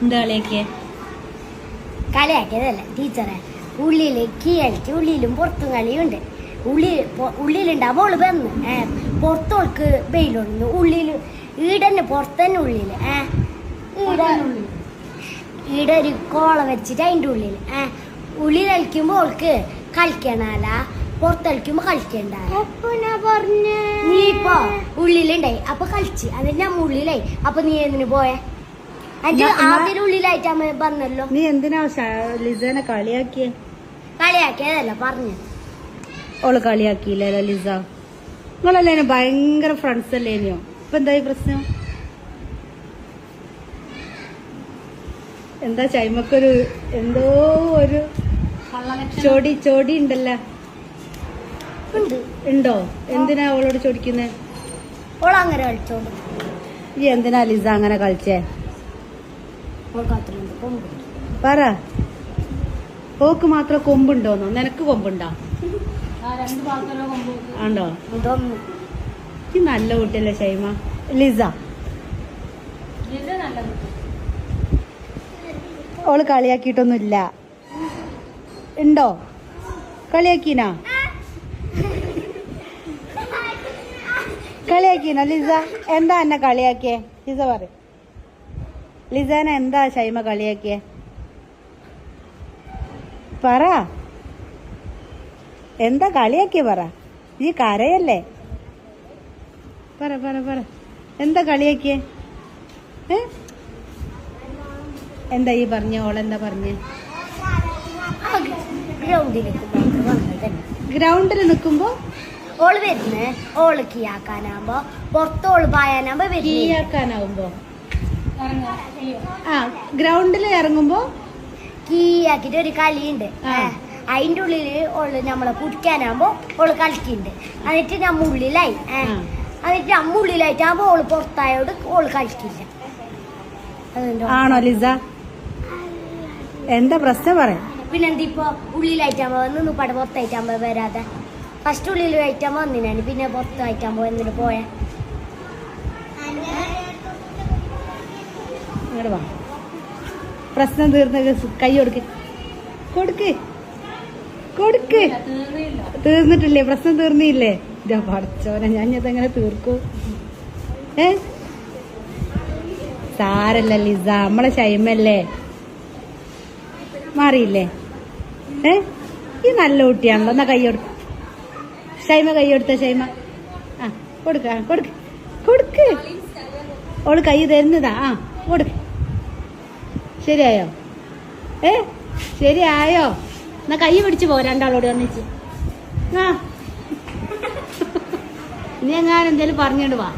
എന്താ കളിയാക്കിയ? കളിയാക്കിയതല്ല ടീച്ചറെ, ഉള്ളില് കീഴടിക്ക് ഉള്ളിലും പുറത്തും കളിയുണ്ട്. ഉള്ളിലുണ്ടാവുമ്പോ ഓള് വന്ന് പുറത്തോൾക്ക് വെയിലുണ്ട്, ഉള്ളില് ഈടന്നെ പുറത്തന്നെ ഉള്ളില് ഈടെ ഒരു കോള വെച്ചിട്ട് അതിന്റെ ഉള്ളില് ഉള്ളിൽ കളിക്കുമ്പോ ഓൾക്ക് കളിക്കണല്ല, പുറത്തളിക്കുമ്പോ കളിക്കണ്ട. നീ ഇപ്പൊ ഉള്ളിലുണ്ടായി അപ്പൊ കളിച്ച്, എന്നിട്ട് ഞാൻ ഉള്ളിലായി. അപ്പൊ നീ എന്തിനു പോയെ? ആദ്യം ഉള്ളിലായിട്ട് അമ്മ വന്നല്ലോ. നീ എന്തിനാ ലിസനെ കളിയാക്കിയ? കളിയാക്കിയതല്ല പറഞ്ഞു. ഓള് കളിയാക്കിയില്ലല്ലോ ലിസ. നിങ്ങളല്ലേനോ ഭയങ്കര ഫ്രണ്ട്സ് അല്ലേനോ? ഇപ്പൊ എന്തായി പ്രശ്നം? എന്താ ചൈമക്കൊരു എന്തോ ഒരു ചോടി ഉണ്ടല്ലോ? ഉണ്ടോ? എന്തിനാ അവളോട് ചോദിക്കുന്നേ? ഓളങ്ങനെ കളിച്ചോണ്ട്. ഈ എന്തിനാ ലിസ അങ്ങനെ കളിച്ചേ? പറ. ഓക്ക് മാത്രം കൊമ്പുണ്ടോന്നോ? നിനക്ക് കൊമ്പുണ്ടോ? ആണ്ടോ? ഈ നല്ല കുട്ടിയല്ലേ ഷൈമ? ലിസ ഓള് കളിയാക്കിയിട്ടൊന്നുമില്ല. ഉണ്ടോ? കളിയാക്കീനാ ലിസ? എന്താ എന്നെ കളിയാക്കിയേ? ലിസ പറ. ലിസനെ എന്താ ഷൈമ കളിയാക്കിയേ? പറ. എന്താ കളിയാക്കിയ? പറ. നീ കരയല്ലേ? പറ പറ പറ. എന്താ കളിയാക്കിയേ? എന്താ ഈ പറഞ്ഞ? ഓളെന്താ പറഞ്ഞേ? ഗ്രൗണ്ടിൽ നിൽക്കുമ്പോ ഓള് വരുന്നേ, ഓള് കീയാക്കാനാവുമ്പോ പുറത്തോള് പായാനാവുമ്പോ കീയാക്കാനാവുമ്പോ ഗ്രൗണ്ടിൽ ഇറങ്ങുമ്പോ കീയാക്കിട്ട് ഒരു കളിയുണ്ട്. അതിന്റെ ഉള്ളില് ഓള് നമ്മളെ കുടിക്കാനാവുമ്പോ ഓള് കളിക്കുന്നുണ്ട്. എന്നിട്ട് നമ്മ ഉള്ളിലായി, എന്നിട്ട് നമ്മ ഉള്ളിലായിട്ടാകുമ്പോ ഓള് പുറത്തായോട് ഓള് കളിക്കില്ല. ആണോ ലിസ? എന്താ പ്രശ്നം പറയാ? പിന്നെന്തിപ്പോ ഉള്ളിലായിട്ടാകുമ്പോ നിന്ന് പട പുറത്തായിട്ടാകുമ്പോ വരാതെ ഫസ്റ്റ് ഉള്ളിലായിട്ടാകുമ്പോ വന്നിനാണ്, പിന്നെ പുറത്തായിട്ടാകുമ്പോ എന്നിട്ട് പോയ വാ. പ്രശ്നം തീർന്ന കൈ കൊടുക്ക്. തീർന്നിട്ടില്ലേ? പ്രശ്നം തീർന്നില്ലേ? പഠിച്ചോനെ, ഞാൻ ഇതെങ്ങനെ തീർക്കൂ? സാരല്ല ലിസ, നമ്മളെ ഷൈമല്ലേ, മാറിയില്ലേ? ഈ നല്ല കുട്ടിയാണല്ലോ. എന്നാ കൈ കൊടുക്ക ഷൈമ, കൈ കൊടുത്ത ഷൈമ. കൊടുക്ക്. ഓള് കൈ തരുന്നതാ. കൊടുക്ക്. ശരിയായോ? ശരിയായോ? എന്നാ കൈ പിടിച്ചു പോ രണ്ടാളോട് ഒന്നിച്ച്. നീ എങ്ങാനും എന്തേലും പറഞ്ഞോണ്ട് വാ.